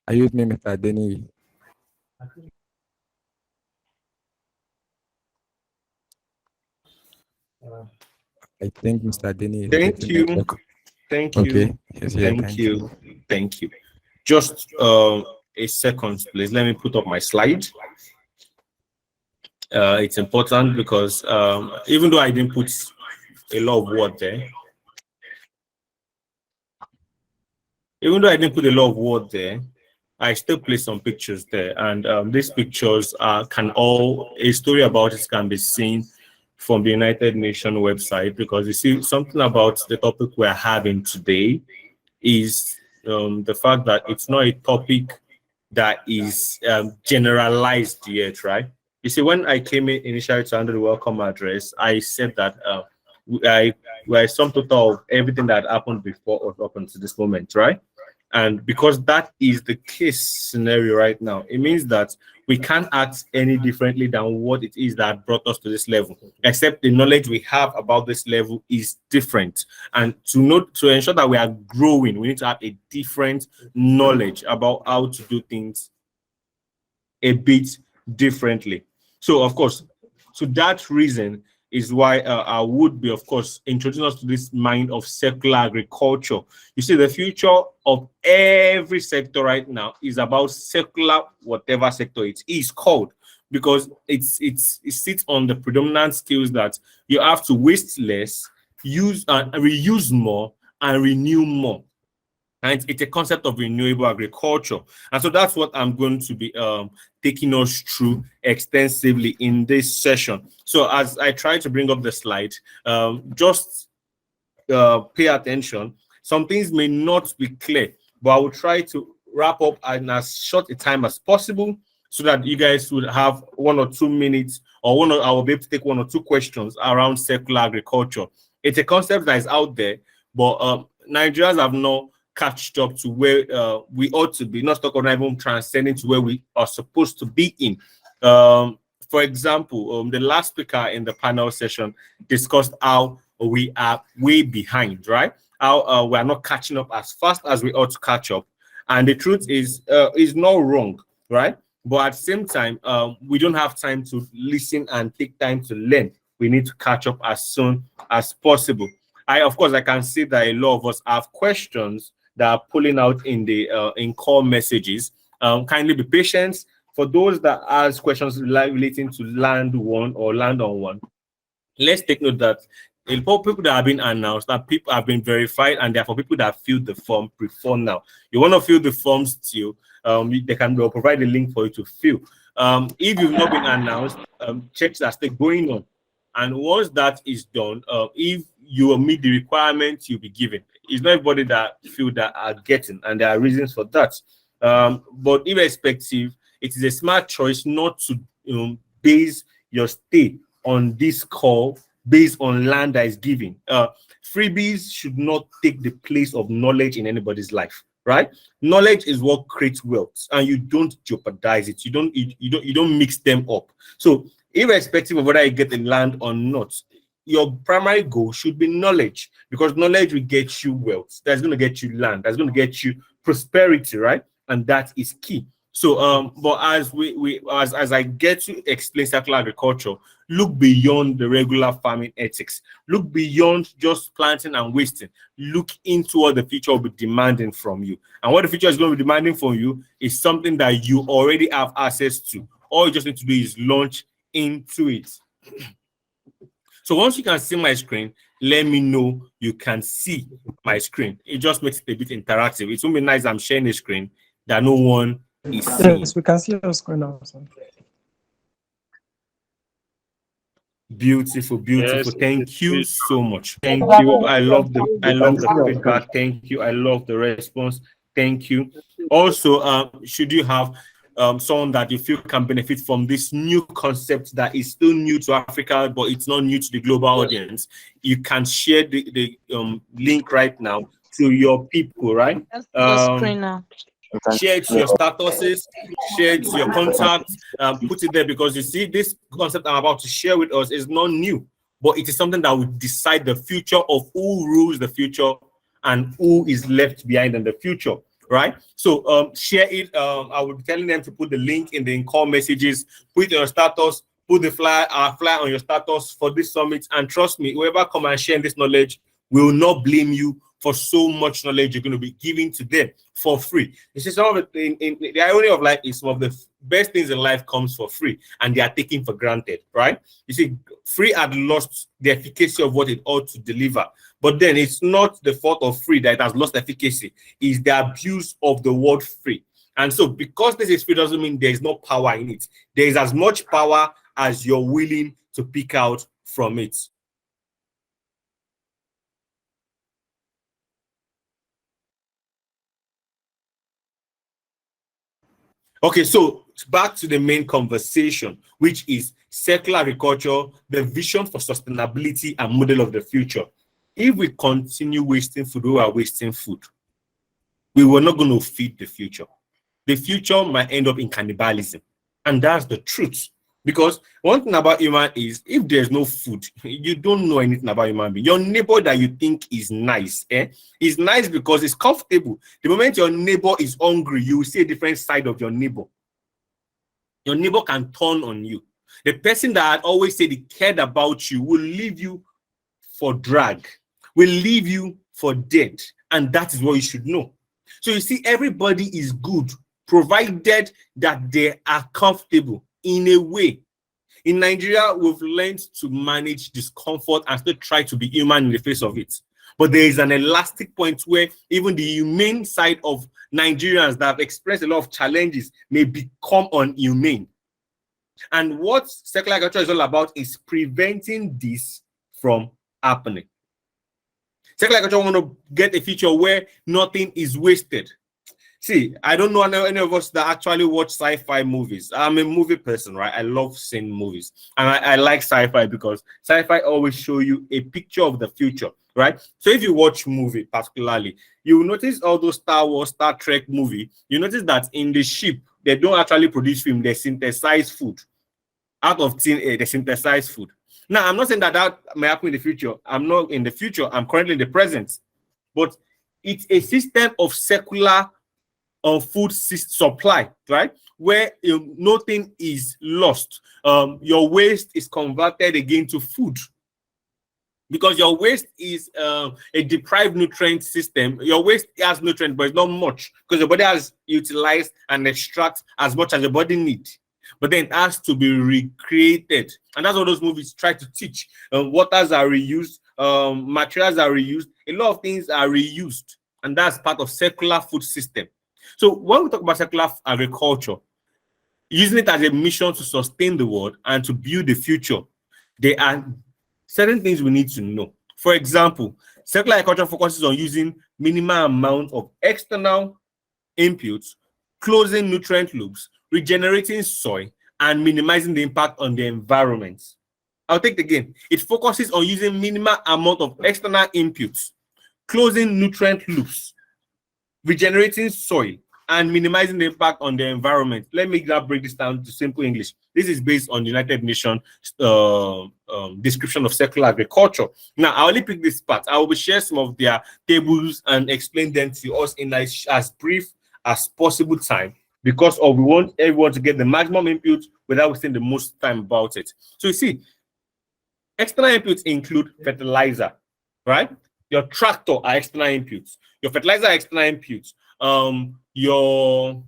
Are you with me, Mr. Adeniyi? I think Mr. Adeniyi is Thank getting you. network. Thank Okay. you. Yes, yeah, Thank you. Thank you. Just a second, please. Let me put up my slide. It's important because even though I didn't put a lot of word there, I still place some pictures there, and these pictures a story about it can be seen from the United Nations website, because you see something about the topic we're having today is the fact that it's not a topic that is generalized yet, right? You see, when I came in initially to handle the welcome address, I said that we're some total of everything that happened before us up until this moment, right? And because that is the case scenario right now, it means that we can't act any differently than what it is that brought us to this level, except the knowledge we have about this level is different. And to ensure that we are growing, we need to have a different knowledge about how to do things a bit differently. So, of course, to that reason is why I would be, of course, introducing us to this mind of circular agriculture. You see, the future of every sector right now is about circular, whatever sector it is called, because it sits on the predominant skills that you have to waste less, use and reuse more, and renew more. And it's a concept of renewable agriculture. And so that's what I'm going to be taking us through extensively in this session. So as I try to bring up the slide, just pay attention. Some things may not be clear, but I will try to wrap up in as short a time as possible so that you guys would have 1 or 2 minutes, or I will be able to take 1 or 2 questions around circular agriculture. It's a concept that is out there, but Nigerians have not catched up to where we ought to be, not even transcending to where we are supposed to be in. For example, the last speaker in the panel session discussed how we are way behind, right? How we are not catching up as fast as we ought to catch up. And the truth is not wrong, right? But at the same time, we don't have time to listen and take time to learn. We need to catch up as soon as possible. Of course, I can see that a lot of us have questions that are pulling out in the in call messages. Kindly be patient. For those that ask questions relating to land one or land on one, let's take note that a lot of people that have been announced, that people have been verified, and therefore people that filled the form before now. You want to fill the form still, they'll provide a link for you to fill. If you've not been announced, checks are still going on. And once that is done, if you will meet the requirements, you'll be given. It's not everybody that feel that are getting, and there are reasons for that. But irrespective, it is a smart choice not to base your stay on this call based on land that is given. Freebies should not take the place of knowledge in anybody's life, right? Knowledge is what creates wealth, and you don't jeopardize it. You don't mix them up. So irrespective of whether you get the land or not, your primary goal should be knowledge, because knowledge will get you wealth. That's going to get you land. That's going to get you prosperity, right? And that is key. So, but as I get to explain circular agriculture, look beyond the regular farming ethics. Look beyond just planting and wasting. Look into what the future will be demanding from you. And what the future is going to be demanding from you is something that you already have access to. All you just need to do is launch into it. So once you can see my screen, let me know you can see my screen. It just makes it a bit interactive. It will be nice I'm sharing the screen that no one is seeing. Yes, we can see your screen also. Beautiful, beautiful. Yes, Thank you so much. Thank you. I love the feedback. Thank you. I love the response. Thank you. Also, should you have someone that you feel can benefit from this new concept that is still new to Africa, but it's not new to the global audience, you can share the link right now to your people, right? Share it to your statuses, share it to your contacts, put it there, because you see, this concept I'm about to share with us is not new, but it is something that will decide the future of who rules the future and who is left behind in the future. right? So share it. I will be telling them to put the link in the in-call messages, put it on your status, put the flyer on your status for this summit. And trust me, whoever come and share this knowledge will not blame you for so much knowledge you're going to be giving to them for free. You see, some of the irony of life is some of the best things in life comes for free, and they are taken for granted, right? You see, free had lost the efficacy of what it ought to deliver. But then it's not the fault of free that it has lost efficacy. It's the abuse of the word free. And so because this is free doesn't mean there is no power in it. There is as much power as you're willing to pick out from it. Okay, so back to the main conversation, which is circular agriculture, the vision for sustainability and model of the future. If we continue wasting food, we are wasting food. We were not going to feed the future. The future might end up in cannibalism. And that's the truth. Because one thing about human is, if there's no food, you don't know anything about human being. Your neighbor that you think is nice, is nice because it's comfortable. The moment your neighbor is hungry, you will see a different side of your neighbor. Your neighbor can turn on you. The person that always said he cared about you will leave you for drag, will leave you for dead. And that is what you should know. So you see, everybody is good, provided that they are comfortable in a way. In Nigeria, we've learned to manage discomfort and still try to be human in the face of it. But there is an elastic point where even the humane side of Nigerians that have expressed a lot of challenges may become inhumane. And what circular agriculture is all about is preventing this from happening. Circular agriculture want to get a future where nothing is wasted. See, I don't know any of us that actually watch sci-fi movies. I'm a movie person, right? I love seeing movies. And I like sci-fi because sci-fi always show you a picture of the future, right? So if you watch movie particularly, you will notice all those Star Wars, Star Trek movie, you notice that in the ship, they don't actually produce film, they synthesize food. Out of thin air, they synthesize food. Now, I'm not saying that that may happen in the future. I'm not in the future. I'm currently in the present. But it's a system of circular food supply, right? Where nothing is lost. Your waste is converted again to food. Because your waste is a deprived nutrient system. Your waste has nutrient, but it's not much. Because your body has utilized and extract as much as your body needs. But then it has to be recreated. And that's what those movies try to teach. Waters are reused, materials are reused, a lot of things are reused. And that's part of circular food system. So when we talk about circular agriculture, using it as a mission to sustain the world and to build the future, there are certain things we need to know. For example, circular agriculture focuses on using minimal amount of external inputs, closing nutrient loops, regenerating soil, and minimizing the impact on the environment. I'll take it again. It focuses on using minimal amount of external inputs, closing nutrient loops, regenerating soil, and minimizing the impact on the environment. Let me break this down to simple English. This is based on the United Nations description of circular agriculture. Now, I only pick this part. I will share some of their tables and explain them to us in as brief as possible time, because we want everyone to get the maximum input without wasting the most time about it. So you see, external inputs include fertilizer, right? Your tractor are external inputs. Your fertilizer are external inputs. Your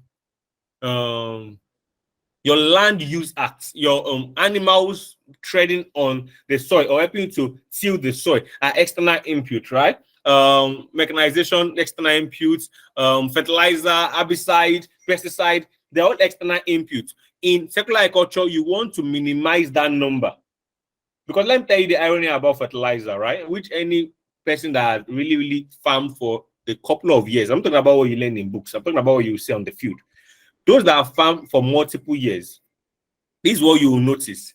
land use acts, your animals treading on the soil or helping to till the soil are external input, right? Mechanization, external inputs, fertilizer, herbicide, pesticide, they're all external inputs. In circular agriculture, you want to minimize that number. Because let me tell you the irony about fertilizer, right? Which any person that really farmed for a couple of years, I'm talking about what you learn in books, I'm talking about what you see on the field. Those that have farmed for multiple years, this is what you will notice.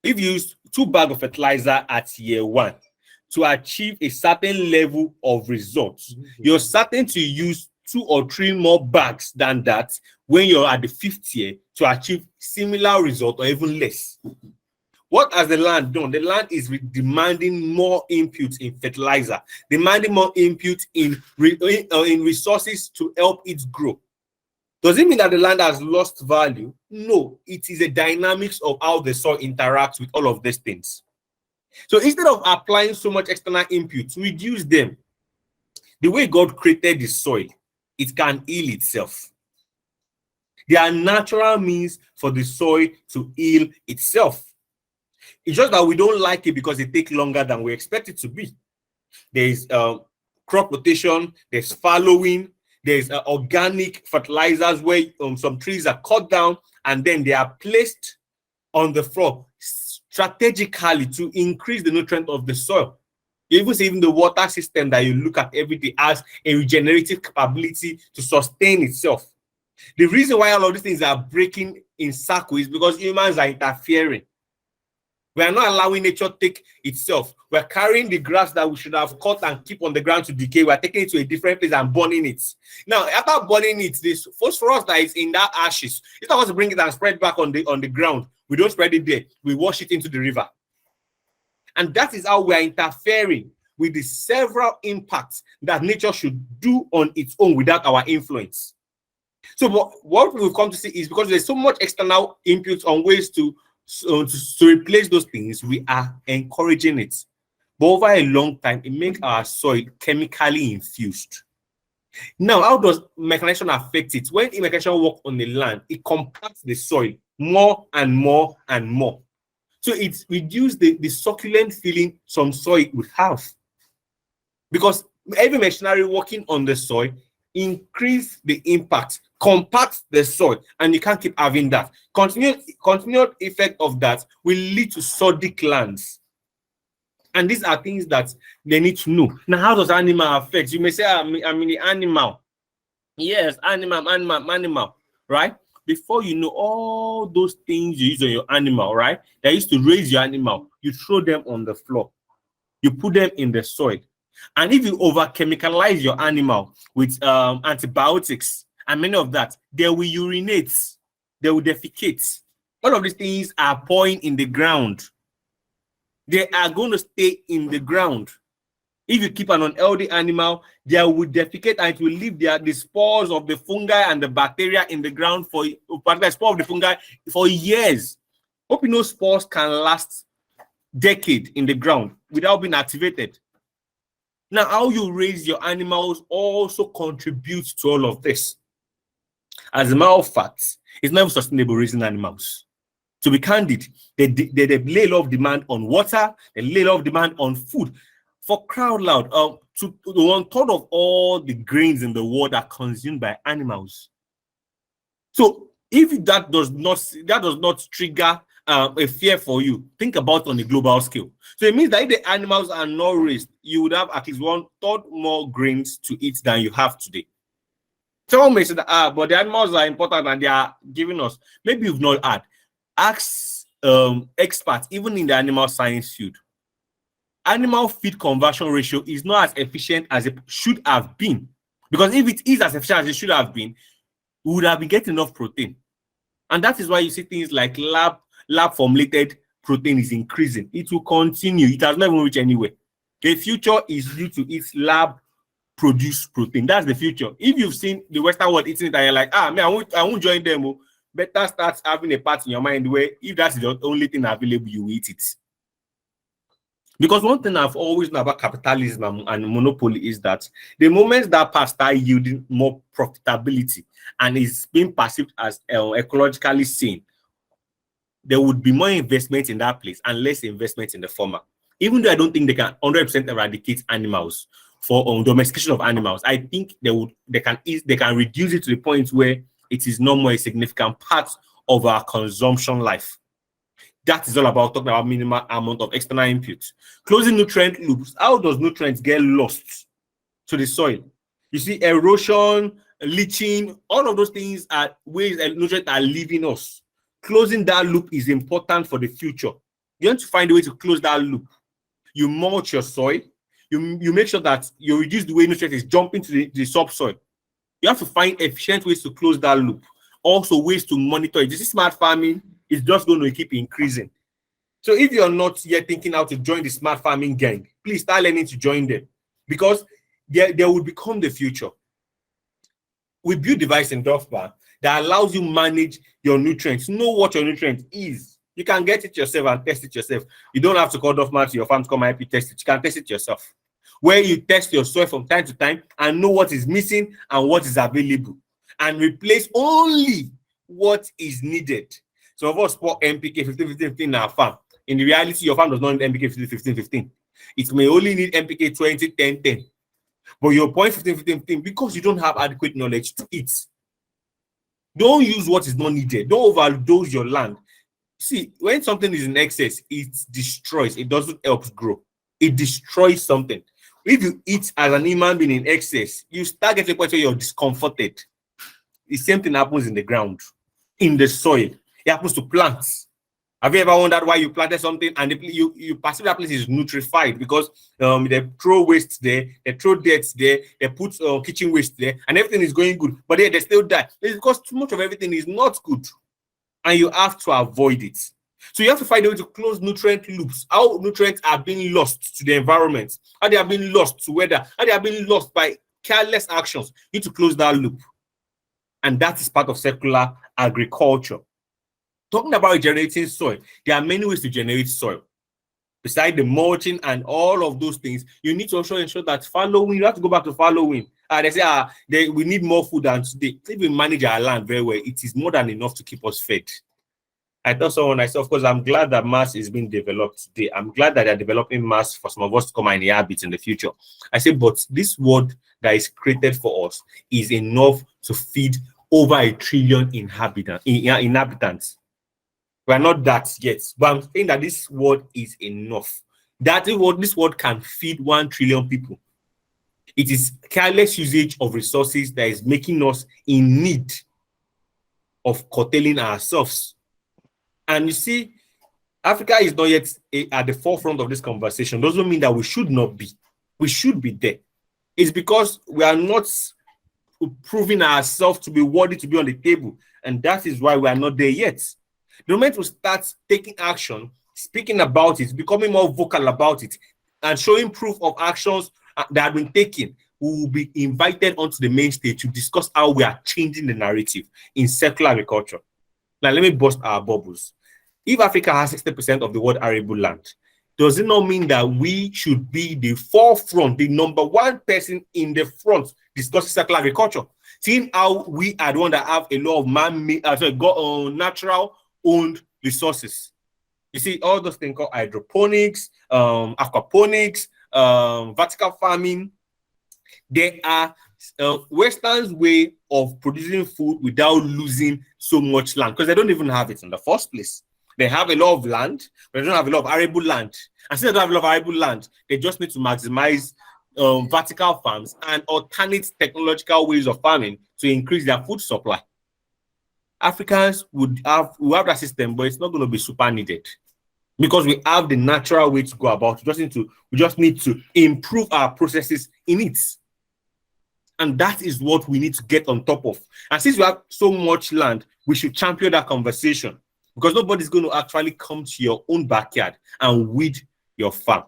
If you use 2 bags of fertilizer at year 1 to achieve a certain level of results, you're certain to use 2 or 3 more bags than that when you're at the 5th year to achieve similar result or even less. What has the land done? The land is demanding more input in fertilizer, demanding more input in resources to help it grow. Does it mean that the land has lost value? No, it is a dynamics of how the soil interacts with all of these things. So instead of applying so much external input, reduce them. The way God created the soil, it can heal itself. There are natural means for the soil to heal itself. It's just that we don't like it because it takes longer than we expect it to be. There is crop rotation, there's fallowing, there's organic fertilizers where some trees are cut down and then they are placed on the floor strategically to increase the nutrient of the soil. Even the water system that you look at every day has a regenerative capability to sustain itself. The reason why all of these things are breaking in circles is because humans are interfering. We are not allowing nature to take itself. We're carrying the grass that we should have cut and keep on the ground to decay. We're taking it to a different place and burning it. Now, after burning it, this phosphorus that is in that ashes, instead of us to bring it and spread back on the ground, we don't spread it there. We wash it into the river. And that is how we are interfering with the several impacts that nature should do on its own without our influence. So what we've come to see is because there's so much external input on ways to replace those things, we are encouraging it. But over a long time, it makes our soil chemically infused. Now, how does mechanization affect it? When mechanization works on the land, it compacts the soil more and more and more. So it reduces the succulent feeling some soil would have. Because every machinery working on the soil increase the impact, compact the soil, and you can't keep having that. Continued effect of that will lead to sodic lands. And these are things that they need to know. Now, how does animal affect? You may say, I'm in the animal. Yes, animal, right? Before you know all those things you use on your animal, right? That used to raise your animal, you throw them on the floor. You put them in the soil. And if you over-chemicalize your animal with antibiotics and many of that, they will urinate, they will defecate. All of these things are pouring in the ground. They are going to stay in the ground. If you keep an unhealthy animal, they will defecate and it will leave the spores of the fungi and the bacteria in the ground for spore of the fungi for years. Hope you know spores can last decades in the ground without being activated. Now, how you raise your animals also contributes to all of this. As a matter of fact, it's not sustainable raising animals. To be candid, they lay a lot of demand on water, they lay a lot of demand on food. For crying out loud, to 1/3 of all the grains in the world are consumed by animals. So if that does not trigger a fear for you, think about on a global scale. So it means that if the animals are not raised, you would have at least 1/3 more grains to eat than you have today. Someone may say that, but the animals are important and they are giving us. Maybe you've not had. Ask experts, even in the animal science field. Animal feed conversion ratio is not as efficient as it should have been. Because if it is as efficient as it should have been, we would have been getting enough protein. And that is why you see things like lab formulated protein is increasing. It will continue. It has not even reached anywhere. The future is due to its lab produced protein. That's the future. If you've seen the Western world eating it and you're like, man, I won't join them. Better start having a part in your mind where if that's the only thing available, you eat it. Because one thing I've always known about capitalism and monopoly is that the moment that part start yielding more profitability and is being perceived as ecologically sane, there would be more investment in that place and less investment in the former. Even though I don't think they can 100% eradicate animals for domestication of animals, I think they can reduce it to the point where it is no more a significant part of our consumption life. That is all about talking about minimal amount of external input. Closing nutrient loops. How does nutrients get lost to the soil? You see, erosion, leaching, all of those things are ways that nutrients are leaving us. Closing that loop is important for the future. You want to find a way to close that loop. You mulch your soil. You make sure that you reduce the way nutrients is jumping to the subsoil. You have to find efficient ways to close that loop. Also, ways to monitor it. This is smart farming. It's just going to keep increasing. So if you're not yet thinking how to join the smart farming gang, please start learning to join them, because they will become the future. We build device in Doveba that allows you manage your nutrients, know what your nutrient is. You can get it yourself and test it yourself. You don't have to call Doveba to your farm to come help you test it. You can test it yourself, where you test your soil from time to time and know what is missing and what is available, and replace only what is needed. So of us pour NPK 15-15-15 in our farm. In reality, your farm does not need NPK 15-15-15. It may only need NPK 20-10-10. But you're pouring 15-15-15 because you don't have adequate knowledge to it. Don't use what is not needed. Don't overdose your land. See, when something is in excess, it destroys. It doesn't help grow. It destroys something. If you eat as an human being in excess, you start getting to the point where you're discomforted. The same thing happens in the ground, in the soil. It happens to plants. Have you ever wondered why you planted something and you perceive that place is nutrified because they throw waste there, they throw dirt there, they put kitchen waste there, and everything is going good, but they still die? It's because too much of everything is not good, and you have to avoid it. So you have to find a way to close nutrient loops. How nutrients are being lost to the environment, how they are being lost to weather, how they are being lost by careless actions. You need to close that loop, and that is part of circular agriculture. Talking about regenerating soil, there are many ways to generate soil. Besides the mulching and all of those things, you need to also ensure that following, you have to go back to following. They say we need more food than today. If we manage our land very well, it is more than enough to keep us fed. I told someone, I said, of course, I'm glad that mass is being developed today. I'm glad that they're developing mass for some of us to come and inhabit in the future. I said, but this world that is created for us is enough to feed over 1 trillion inhabitants. We are not that yet, but I'm saying that this world is enough. This world can feed 1 trillion people. It is careless usage of resources that is making us in need of curtailing ourselves. And you see, Africa is not yet at the forefront of this conversation. Doesn't mean that we should not be. We should be there. It's because we are not proving ourselves to be worthy to be on the table, and that is why we are not there yet. The moment we start taking action, speaking about it, becoming more vocal about it, and showing proof of actions that have been taken, we will be invited onto the main stage to discuss how we are changing the narrative in circular agriculture. Now, let me bust our bubbles. If Africa has 60% of the world arable land, does it not mean that we should be the forefront, the number one person in the front discussing circular agriculture? Seeing how we are the one that have a lot of man-made, natural owned resources. You see, all those things called hydroponics, aquaponics, vertical farming. They are Western's way of producing food without losing so much land, because they don't even have it in the first place. They have a lot of land, but they don't have a lot of arable land. And since they don't have a lot of arable land, they just need to maximize vertical farms and alternate technological ways of farming to increase their food supply. Africans will have that system, but it's not going to be super needed because we have the natural way to go about it. We just need to improve our processes in it. And that is what we need to get on top of. And since we have so much land, we should champion that conversation, because nobody's going to actually come to your own backyard and weed your farm.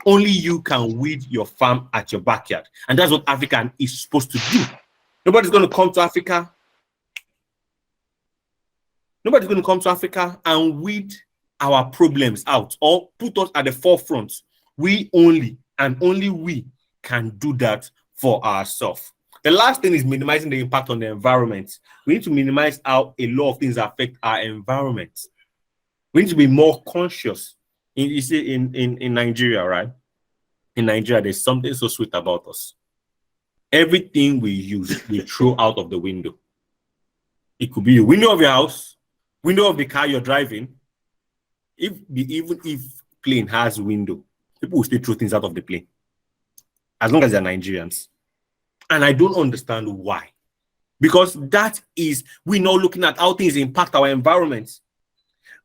Only you can weed your farm at your backyard. And that's what Africa is supposed to do. Nobody's going to come to Africa. Nobody's going to come to Africa and weed our problems out or put us at the forefront. We only, and only we, can do that for ourselves. The last thing is minimizing the impact on the environment. We need to minimize how a lot of things affect our environment. We need to be more conscious. You see, in Nigeria, right? In Nigeria, there's something so sweet about us. Everything we use, we throw out of the window. It could be the window of your house, window of the car you're driving. Even if plane has window, people will still throw things out of the plane, as long as they're Nigerians. And I don't understand why. Because that is, we're not looking at how things impact our environment.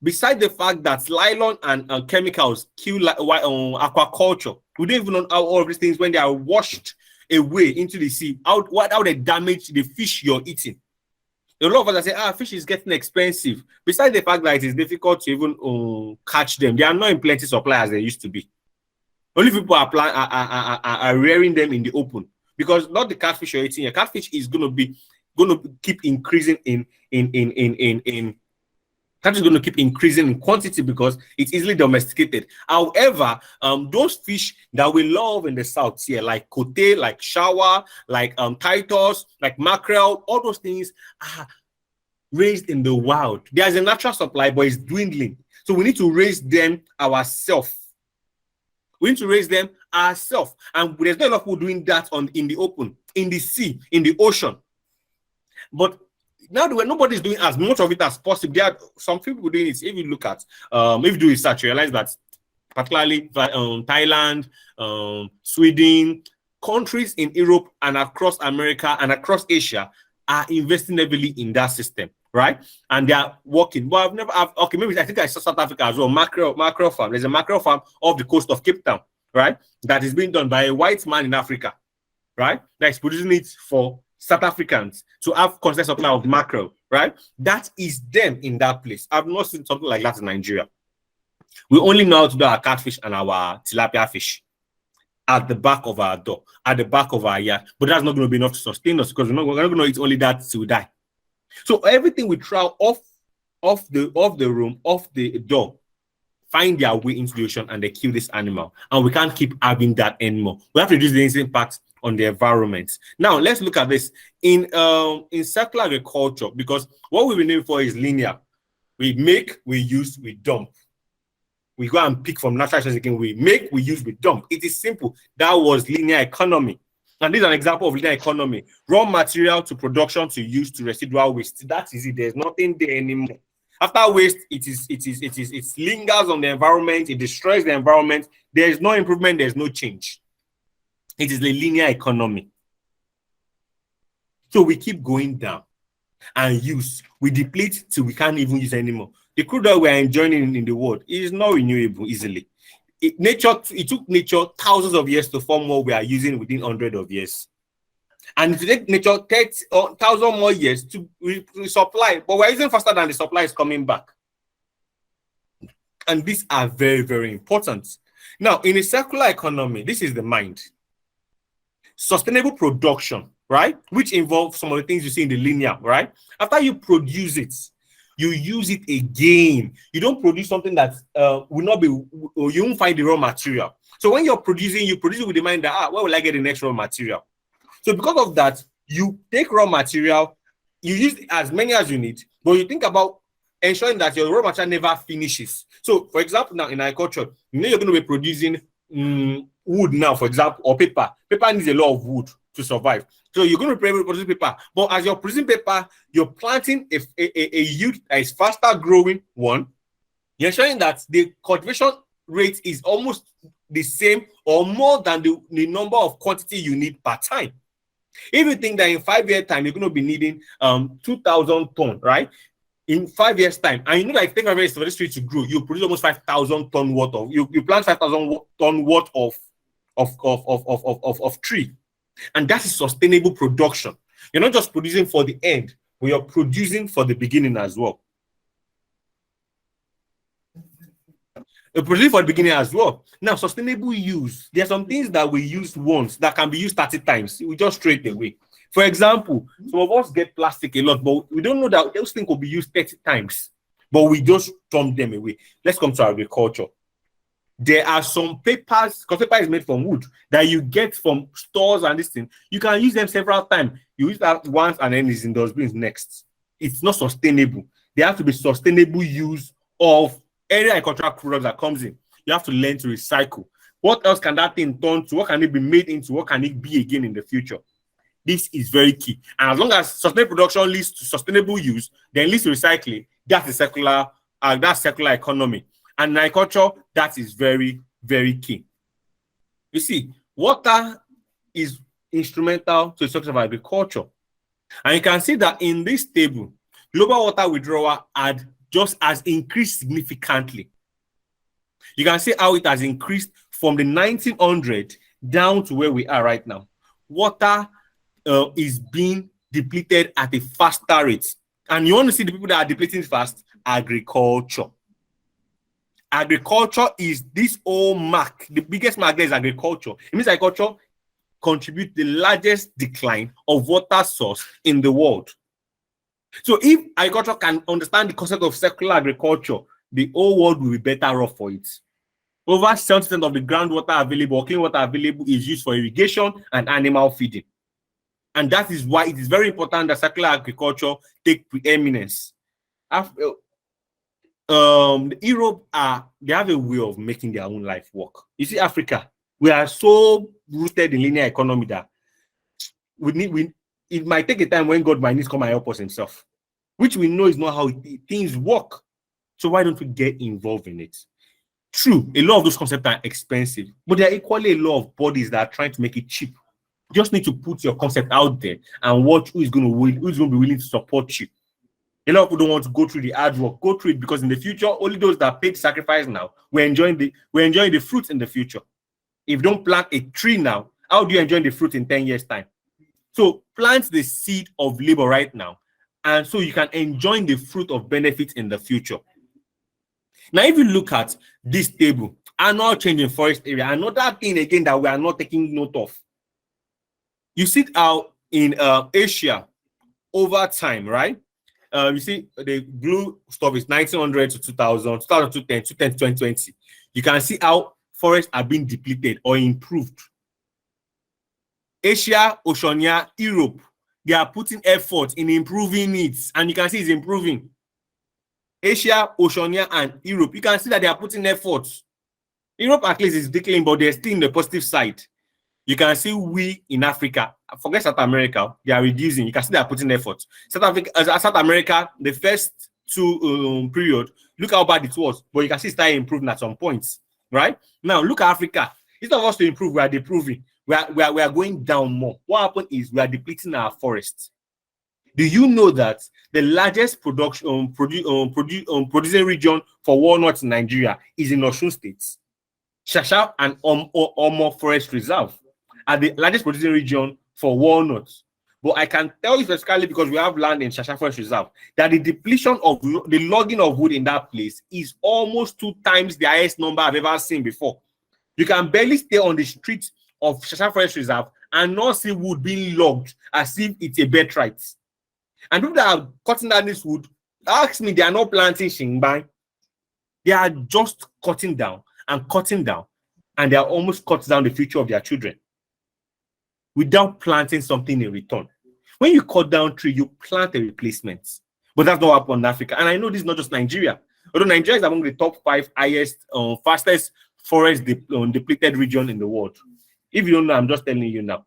Besides the fact that nylon and chemicals kill aquaculture, we don't even know how all of these things, when they are washed away into the sea, how they damage the fish you're eating. A lot of us say, fish is getting expensive. Besides the fact that it is difficult to even catch them, they are not in plenty supply as they used to be. Only people are rearing them in the open, because not the catfish you're eating. A catfish is going to keep increasing catfish is going to keep increasing in quantity because it's easily domesticated. However, those fish that we love in the south here, like kote, like shawa, like titus, like mackerel, all those things are raised in the wild. There's a natural supply, but it's dwindling. So we need to raise them ourselves. We need to raise them ourselves. And there's not enough people doing that in the open, in the sea, in the ocean. But now nobody's doing as much of it as possible. There are some people doing it. If you look at, if you do research, you realize that particularly Thailand, Sweden, countries in Europe and across America and across Asia are investing heavily in that system, right? And they are working. Well, maybe I think I saw South Africa as well. Mackerel farm. There's a mackerel farm off the coast of Cape Town, right? That is being done by a white man in Africa, right? That is producing it for South Africans to have constant supply of mackerel, right? That is them in that place. I've not seen something like that in Nigeria. We only know how to do our catfish and our tilapia fish at the back of our door, at the back of our yard. But that's not going to be enough to sustain us, because we're not going to eat only that till we die. So everything we throw off the room, off the door, find their way into the ocean and they kill this animal. And we can't keep having that anymore. We have to reduce the impact on the environment. Now let's look at this in circular agriculture, because what we've been doing for is linear. We make, we use, we dump. We go and pick from natural resources again. We make, we use, we dump. It is simple. That was linear economy. And this is an example of linear economy. Raw material to production to use to residual waste. That is it. There's nothing there anymore. After waste, it lingers on the environment. It destroys the environment. There is no improvement. There's no change. It is a linear economy. So we keep going down and use. We deplete till we can't even use anymore. The crude oil we are enjoying in the world is not renewable easily. It took nature thousands of years to form what we are using within hundreds of years. And it takes nature 10,000 more years to resupply, but we're using faster than the supply is coming back. And these are very, very important. Now, in a circular economy, this is the mind. Sustainable production, right? Which involves some of the things you see in the linear, right? After you produce it, you use it again. You don't produce something that will not be, or you won't find the raw material. So when you're producing, you produce it with the mind that, where will I get the next raw material? So because of that, you take raw material, you use as many as you need, but you think about ensuring that your raw material never finishes. So for example, now in agriculture, you know you're going to be producing wood now, for example, or paper. Paper needs a lot of wood to survive. So you're going to produce paper. But as you're producing paper, you're planting a yield that is faster growing one. You're ensuring that the cultivation rate is almost the same or more than the number of quantity you need per time. If you think that in 5 years' time, you're going to be needing 2,000 tons, right? In 5 years' time, and you know that if it takes 5 years for this tree to grow, you produce almost 5,000 tons worth of, you plant 5,000 tons worth of tree. And that is sustainable production. You're not just producing for the end, but you're producing for the beginning as well. You're producing for the beginning as well. Now, sustainable use. There are some things that we use once that can be used 30 times. We just throw it away. For example, some of us get plastic a lot, but we don't know that those things will be used 30 times. But we just throw them away. Let's come to agriculture. There are some papers, because paper is made from wood, that you get from stores and this thing. You can use them several times. You use that once and then it's in those bins next. It's not sustainable. There has to be sustainable use of any agricultural product that comes in. You have to learn to recycle. What else can that thing turn to? What can it be made into? What can it be again in the future? This is very key. And as long as sustainable production leads to sustainable use, then leads to recycling, that's the circular economy. And in agriculture, that is very, very key. You see, water is instrumental to the success of agriculture. And you can see that in this table, global water withdrawal has increased significantly. You can see how it has increased from the 1900 down to where we are right now. Water is being depleted at a faster rate. And you want to see the people that are depleting fast? Agriculture. Agriculture is this whole mark. The biggest mark there is agriculture. It means agriculture contributes the largest decline of water source in the world. So if agriculture can understand the concept of circular agriculture, the whole world will be better off for it. Over 70% of the groundwater available, clean water available, is used for irrigation and animal feeding. And that is why it is very important that circular agriculture take preeminence. Europe they have a way of making their own life work. You see, Africa, we are so rooted in linear economy that it might take a time when God might need to come and help us himself, which we know is not how things work. So why don't we get involved in it? True, a lot of those concepts are expensive, but there are equally a lot of bodies that are trying to make it cheap. You just need to put your concept out there and watch who's going to be willing to support you. A lot of people don't want to go through the hard work. Go through it, because in the future, only those that paid sacrifice now, we're enjoying the fruits in the future. If you don't plant a tree now, how do you enjoy the fruit in 10 years' time? So plant the seed of labor right now, and so you can enjoy the fruit of benefits in the future. Now, if you look at this table, annual change in forest area, another thing again that we are not taking note of. You see how in Asia, over time, right? You see the blue stuff is 1900 to 2000, 2010, 2010 to 2020. You can see how forests are being depleted or improved. Asia, Oceania, Europe, they are putting effort in improving it, and you can see it's improving. Asia, Oceania, and Europe, you can see that they are putting efforts. Europe at least is declining, but they're still in the positive side. You can see we in Africa, forget South America, they are reducing. You can see they are putting effort. South America, the first two period, look how bad it was, but you can see it's starting improving at some points, right? Now look at Africa. Instead of us to improve, we are deproving. We are going down more. What happened is we are depleting our forests. Do you know that the largest producing region for walnuts in Nigeria is in Osun State? Shasha and Omo Forest Reserve are the largest producing region for walnuts. But I can tell you specifically, because we have land in Shasha Forest Reserve, that the depletion of the logging of wood in that place is almost 2 times the highest number I've ever seen before. You can barely stay on the streets of Shasha Forest Reserve and not see wood being logged as if it's a birthright. And people that are cutting down this wood, ask me, they are not planting shingbai. They are just cutting down, and they are almost cutting down the future of their children without planting something in return. When you cut down tree, you plant a replacement. But that's not what happened in Africa. And I know this is not just Nigeria. Although Nigeria is among the top 5 highest, fastest forest depleted region in the world. If you don't know, I'm just telling you now.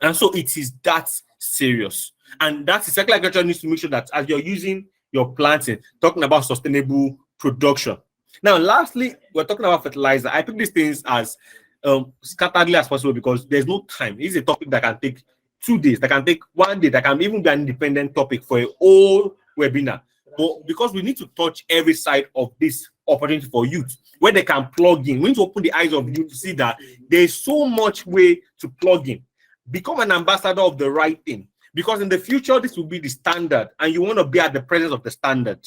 And so it is that serious. And that's exactly agriculture needs to make sure that as you're using your planting, talking about sustainable production. Now, lastly, we're talking about fertilizer. I pick these things as scatteredly as possible because there's no time. It's a topic that can take 2 days, that can take 1 day, that can even be an independent topic for a whole webinar. But because we need to touch every side of this opportunity for youth, where they can plug in, we need to open the eyes of youth to see that there's so much way to plug in. Become an ambassador of the right thing. Because in the future, this will be the standard, and you want to be at the presence of the standard.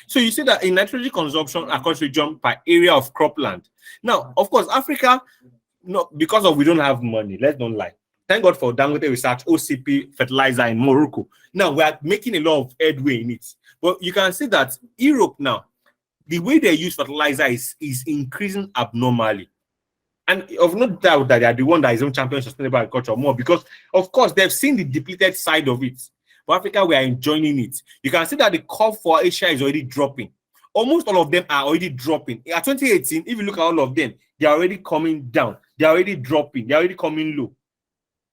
So you see that in nitrogen consumption across region per area of cropland. Now, of course, Africa, because of we don't have money, let's not lie. Thank God for Dangote Research, OCP fertilizer in Morocco. Now we are making a lot of headway in it. But you can see that Europe now, the way they use fertilizer is increasing abnormally. And of no doubt that they are the one that is on champion sustainable agriculture more, because of course they've seen the depleted side of it. For Africa, we are enjoying it. You can see that the curve for Asia is already dropping. Almost all of them are already dropping. At 2018, if you look at all of them, they are already coming down. They are already dropping. They are already coming low.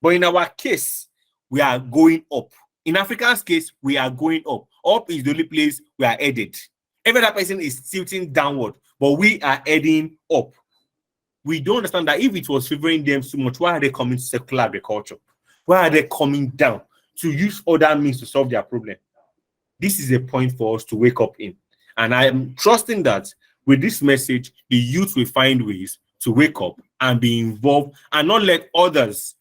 But in our case, we are going up. In Africa's case, we are going up. Up is the only place we are headed. Every other person is tilting downward, but we are heading up. We don't understand that if it was favoring them so much, why are they coming to secular agriculture? Why are they coming down to use other means to solve their problem? This is a point for us to wake up in. And I am trusting that with this message, the youth will find ways to wake up and be involved and not let others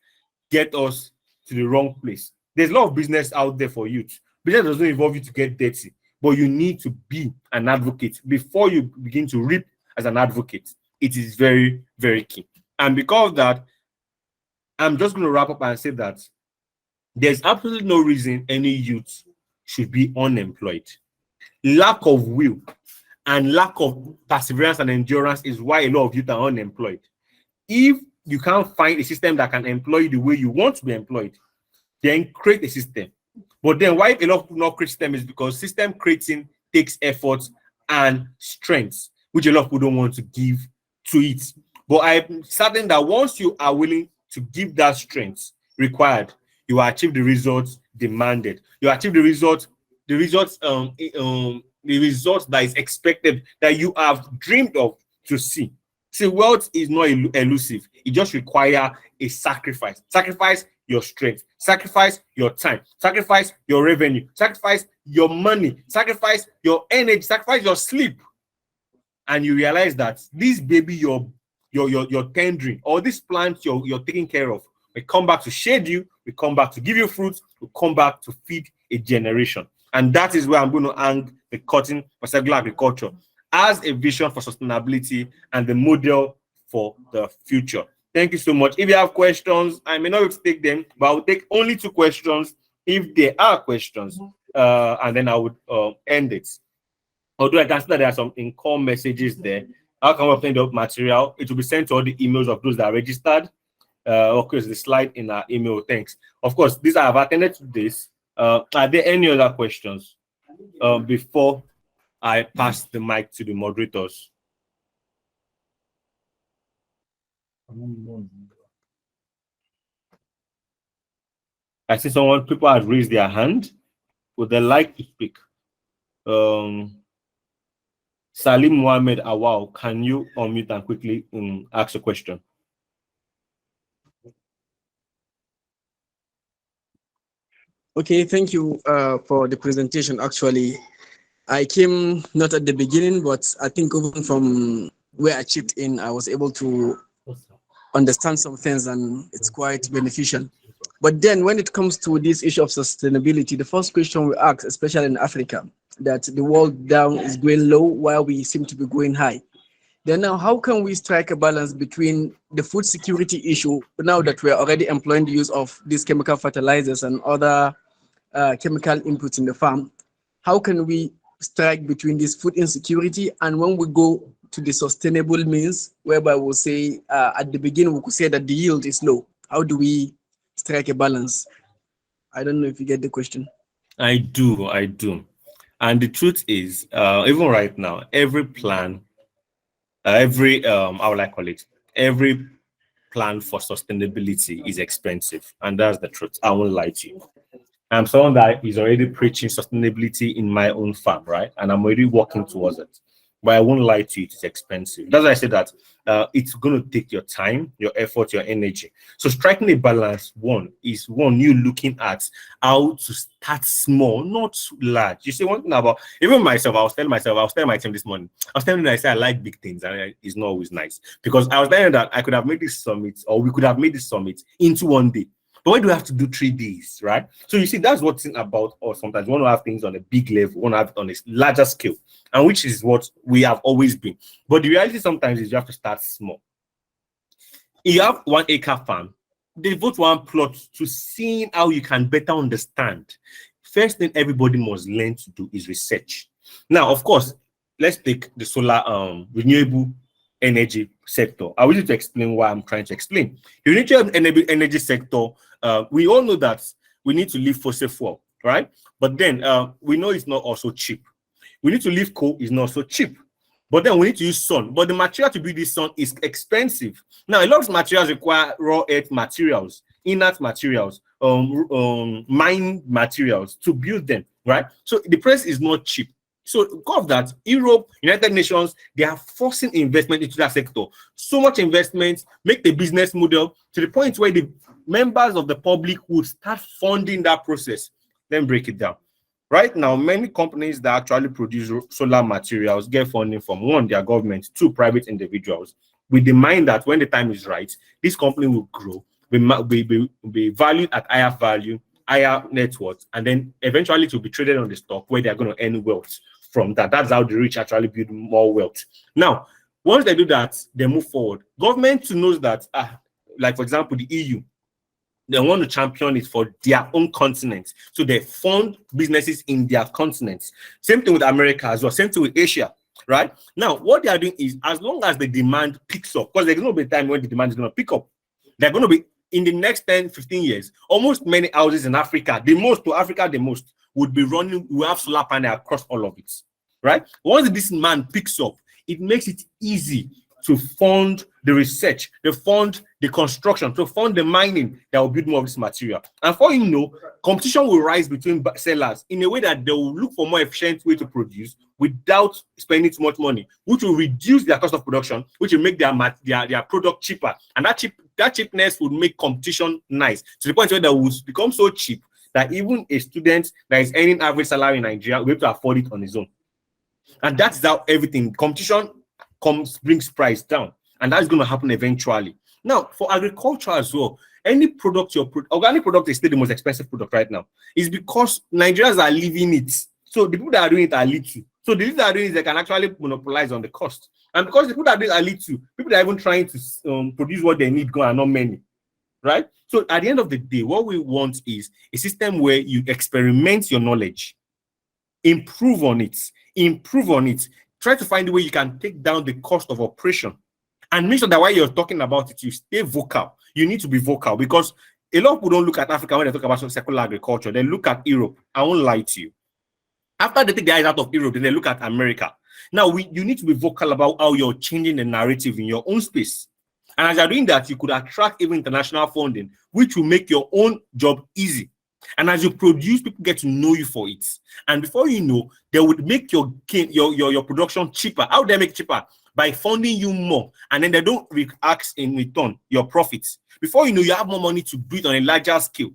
get us to the wrong place. There's a lot of business out there for youth. Business doesn't involve you to get dirty, but you need to be an advocate before you begin to reap as an advocate. It is very, very key. And because of that, I'm just going to wrap up and say that there's absolutely no reason any youth should be unemployed. Lack of will and lack of perseverance and endurance is why a lot of youth are unemployed. If you can't find a system that can employ you the way you want to be employed, then create a system. But then why a lot of people not create system is because system creating takes effort and strength, which a lot of people don't want to give to it. But I'm certain that once you are willing to give that strength required, you will achieve the results demanded. You achieve the results that is expected, that you have dreamed of to see. See, wealth is not elusive. It just requires a sacrifice. Sacrifice your strength, sacrifice your time, sacrifice your revenue, sacrifice your money, sacrifice your energy, sacrifice your sleep. And you realize that this baby you're tendering, or this plant you're taking care of, will come back to shade you, will come back to give you fruits, will come back to feed a generation. And that is where I'm going to hang the curtain for circular agriculture as a vision for sustainability and the model for the future. Thank you so much. If you have questions, I may not be able to take them, but I will take only 2 questions if there are questions, and then I would end it. Although I can see that there are some in-call messages there. How can we obtain the material? It will be sent to all the emails of those that are registered. Okay, the slide in our email. Thanks. Of course, these I have attended to this. Are there any other questions before I pass the mic to the moderators? I see people have raised their hand. Would they like to speak? Salim Mohammed Awal, can you unmute and quickly ask a question? Okay, thank you for the presentation. Actually, I came not at the beginning, but I think even from where I chipped in, I was able to understand some things, and it's quite beneficial. But then when it comes to this issue of sustainability, the first question we ask, especially in Africa, that the world down is going low while we seem to be going high. Then now, how can we strike a balance between the food security issue, now that we're already employing the use of these chemical fertilizers and other chemical inputs in the farm? How can we strike between this food insecurity and when we go to the sustainable means, whereby we'll say at the beginning, we could say that the yield is low? How do we strike a balance? I don't know if you get the question. I do. And the truth is, even right now, every plan, every plan for sustainability is expensive. And that's the truth. I won't lie to you. I'm someone that is already preaching sustainability in my own farm, right? And I'm already working towards it. But I won't lie to you, it's expensive. That's why I say that it's going to take your time, your effort, your energy. So striking a balance, you looking at how to start small, not large. You see, one thing about, even myself, I was telling my team this morning, I was telling them, I said, I like big things, and it's not always nice. Because I was telling them that I could have made this summit, or we could have made this summit into one day. But why do we have to do 3 days, right? So you see, that's what's about us. Sometimes we want to have things on a big level, we want to have it on a larger scale, and which is what we have always been. But the reality sometimes is you have to start small. If you have 1 acre farm, devote 1 plot to seeing how you can better understand. First thing everybody must learn to do is research. Now, of course, let's take the solar renewable energy sector. I will need to explain why I'm trying to explain. The renewable energy sector, we all know that we need to leave fossil fuel, right? But then we know it's not also cheap. We need to leave coal, is not so cheap. But then we need to use sun. But the material to build this sun is expensive. Now, a lot of materials require raw earth materials, inert materials, mine materials to build them, right? So the price is not cheap. So because of that, Europe, United Nations, they are forcing investment into that sector. So much investment, make the business model to the point where the members of the public would start funding that process. Then break it down. Right now, many companies that actually produce solar materials get funding from 1, their government, 2, private individuals, with the mind that when the time is right, this company will grow, be valued at higher value, higher net worth, and then eventually to be traded on the stock where they're going to earn wealth from that. That's how the rich actually build more wealth. Now, once they do that, they move forward. Government knows that, like for example, the EU, they want to champion it for their own continent. So they fund businesses in their continents. Same thing with America as well. Same thing with Asia, right? Now, what they are doing is, as long as the demand picks up, because there's going to be a time when the demand is going to pick up, they're going to be, in the next 10, 15 years, almost many houses in Africa, the most, would be running, we have solar panel across all of it, right? Once this demand picks up, it makes it easy to fund the research, to fund the construction, to fund the mining that will build more of this material. And for you know, competition will rise between sellers in a way that they will look for more efficient way to produce without spending too much money, which will reduce their cost of production, which will make their product cheaper. And that cheapness would make competition nice, to the point where they will become so cheap that even a student that is earning average salary in Nigeria will be able to afford it on his own. And that's how everything, competition brings price down, and that's going to happen eventually. Now, for agriculture as well, any product organic product is still the most expensive product right now. It's because Nigerians are living it. So the people that are doing it are little. So the little that are doing it, they can actually monopolize on the cost. And because the people that are doing it are little, people that are even trying to produce what they need are not many, right? So at the end of the day, what we want is a system where you experiment your knowledge, improve on it, try to find a way you can take down the cost of operation, and make sure that while you're talking about it, you stay vocal. You need to be vocal, because a lot of people don't look at Africa when they talk about secular agriculture. They look at Europe. I won't lie to you. After they take their eyes out of Europe, then they look at America. Now, you need to be vocal about how you're changing the narrative in your own space. And as you're doing that, you could attract even international funding, which will make your own job easy. And as you produce, people get to know you for it. And before you know, they would make your production cheaper. How do they make it cheaper? By funding you more. And then they don't ask in return your profits. Before you know, you have more money to breathe on a larger scale.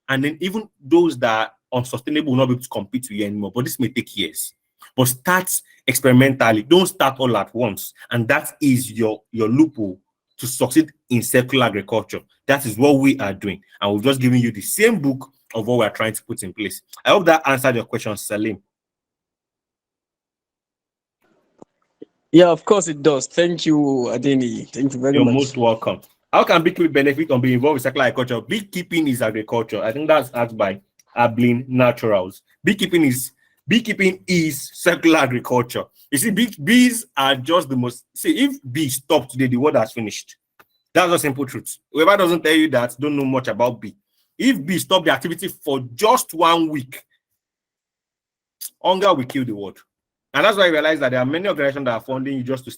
And then even those that are unsustainable will not be able to compete with you anymore. But this may take years. But start experimentally. Don't start all at once. And that is your loophole to succeed in circular agriculture. That is what we are doing. And we've just given you the same book of what we're trying to put in place. I hope that answered your question, Salim. Yeah, of course it does. Thank you, Adeniyi. Thank you very much. You're most welcome. How can beekeeping benefit on being involved with circular agriculture? Beekeeping is agriculture. I think that's asked by Ablin Naturals. Beekeeping is circular agriculture. You see, bees are just the most. See, if bees stop today, the world has finished. That's the simple truth. Whoever doesn't tell you that don't know much about bee. If bees stop the activity for just 1 week, hunger will kill the world. And that's why I realize that there are many organizations that are funding you just to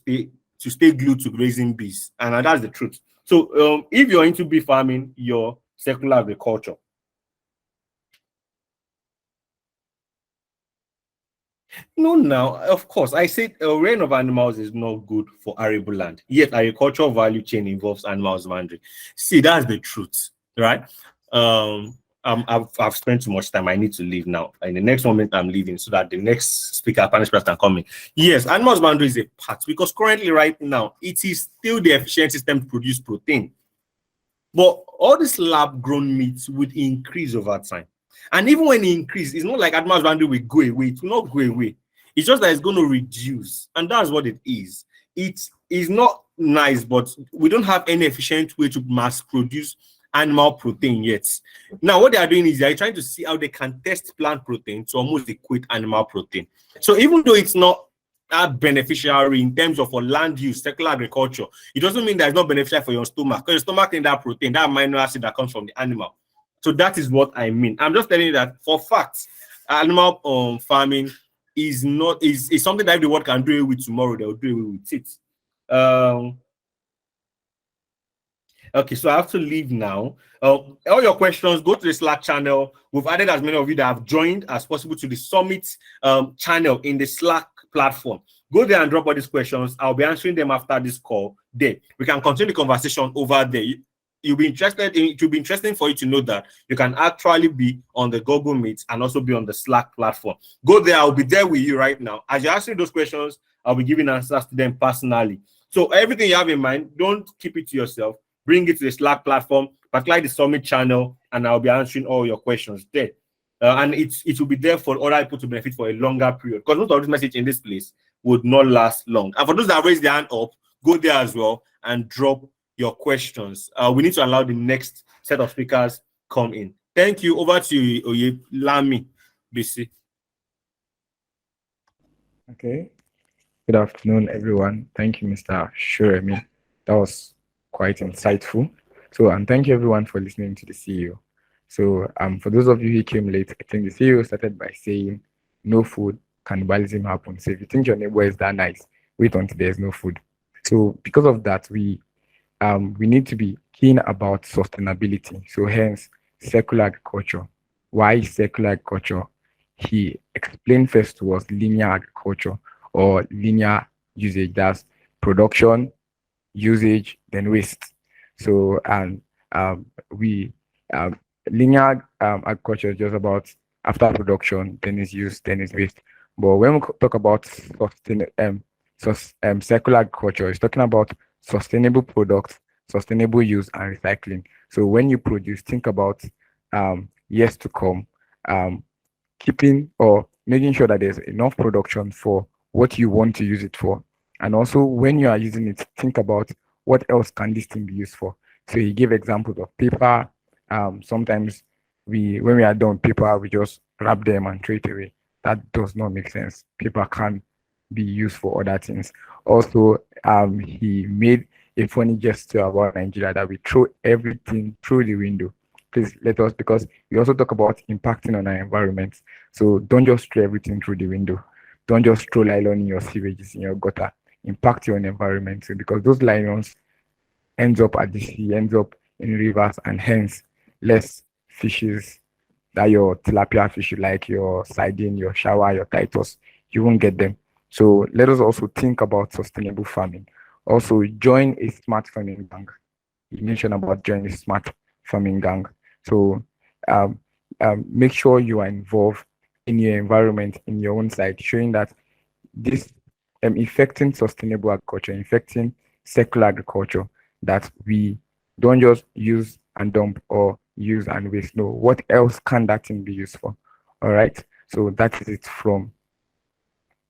stay glued to raising bees. And that's the truth. So if you're into bee farming, you're circular agriculture. No, now, of course, I said reign of animals is not good for arable land. Yet agricultural value chain involves animal husbandry. See, that's the truth, right? I've spent too much time. I need to leave now. In the next moment, I'm leaving so that the next speaker, panel can come in. Yes, animal husbandry is a part, because currently, right now, it is still the efficient system to produce protein. But all this lab-grown meat would increase over time. And even when it increases, it's not like animal husbandry will go away. It will not go away. It's just that it's going to reduce. And that's what it is. It is not nice, but we don't have any efficient way to mass produce animal protein yet. Now, what they are doing is they are trying to see how they can test plant protein to almost equate animal protein. So even though it's not beneficiary in terms of for land use, circular agriculture, it doesn't mean that it's not beneficial for your stomach, because your stomach in that protein, that amino acid that comes from the animal. So that is what I mean. I'm just telling you that for facts, animal farming is something that if the world can do it with tomorrow, they will do it with it. Okay, so I have to leave now. All your questions, go to the Slack channel. We've added as many of you that have joined as possible to the Summit channel in the Slack platform. Go there and drop all these questions. I'll be answering them after this call. There, we can continue the conversation over there. It will be interesting for you to know that you can actually be on the Google Meet and also be on the Slack platform. Go there. I'll be there with you right now. As you're asking those questions, I'll be giving answers to them personally. So everything you have in mind, don't keep it to yourself. Bring it to the Slack platform. particularly the summit channel, and I'll be answering all your questions there. And it will be there for other people to benefit for a longer period, because most of this message in this place would not last long. And for those that raise their hand up, go there as well and drop your questions. We need to allow the next set of speakers come in. Thank you. Over to you, Oyelami BC. Okay. Good afternoon, everyone. Thank you, Mr. Shoremi. That was quite insightful. So, and thank you, everyone, for listening to the CEO. So, for those of you who came late, I think the CEO started by saying, no food, cannibalism happens. So, if you think your neighbor is that nice, wait until there's no food. So, because of that, we need to be keen about sustainability. So, hence, circular agriculture. Why circular agriculture? He explained first to us linear agriculture or linear usage. That's production, usage, then waste. So, and linear agriculture is just about after production, then it's used, then it's waste. But when we talk about circular agriculture, it's talking about sustainable products, sustainable use, and recycling. So when you produce, think about years to come, keeping or making sure that there's enough production for what you want to use it for. And also when you are using it, think about what else can this thing be used for. So he gave examples of paper. Sometimes when we are done paper, we just wrap them and throw it away. That does not make sense. Paper can be used for other things. Also, he made a funny gesture about Nigeria that we throw everything through the window. Please let us, because we also talk about impacting on our environment. So don't just throw everything through the window. Don't just throw nylon in your sewages, in your gutter. Impact your environment. So because those nylons ends up at the sea, ends up in rivers, and hence less fishes that your tilapia fish, like your sardine, your shower, your titus, you won't get them. So let us also think about sustainable farming. Also join a smart farming gang. You mentioned about joining a smart farming gang. So make sure you are involved in your environment, in your own side, showing that this affecting sustainable agriculture, affecting circular agriculture, that we don't just use and dump or use and waste. No, what else can that thing be used for? All right. So that is it from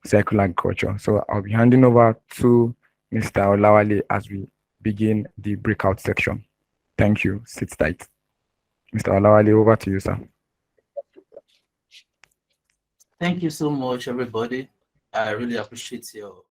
circular agriculture. So I'll be handing over to Mr. Olawale as we begin the breakout section. Thank you. Sit tight. Mr. Olawale, over to you, sir. Thank you so much, everybody. I really appreciate your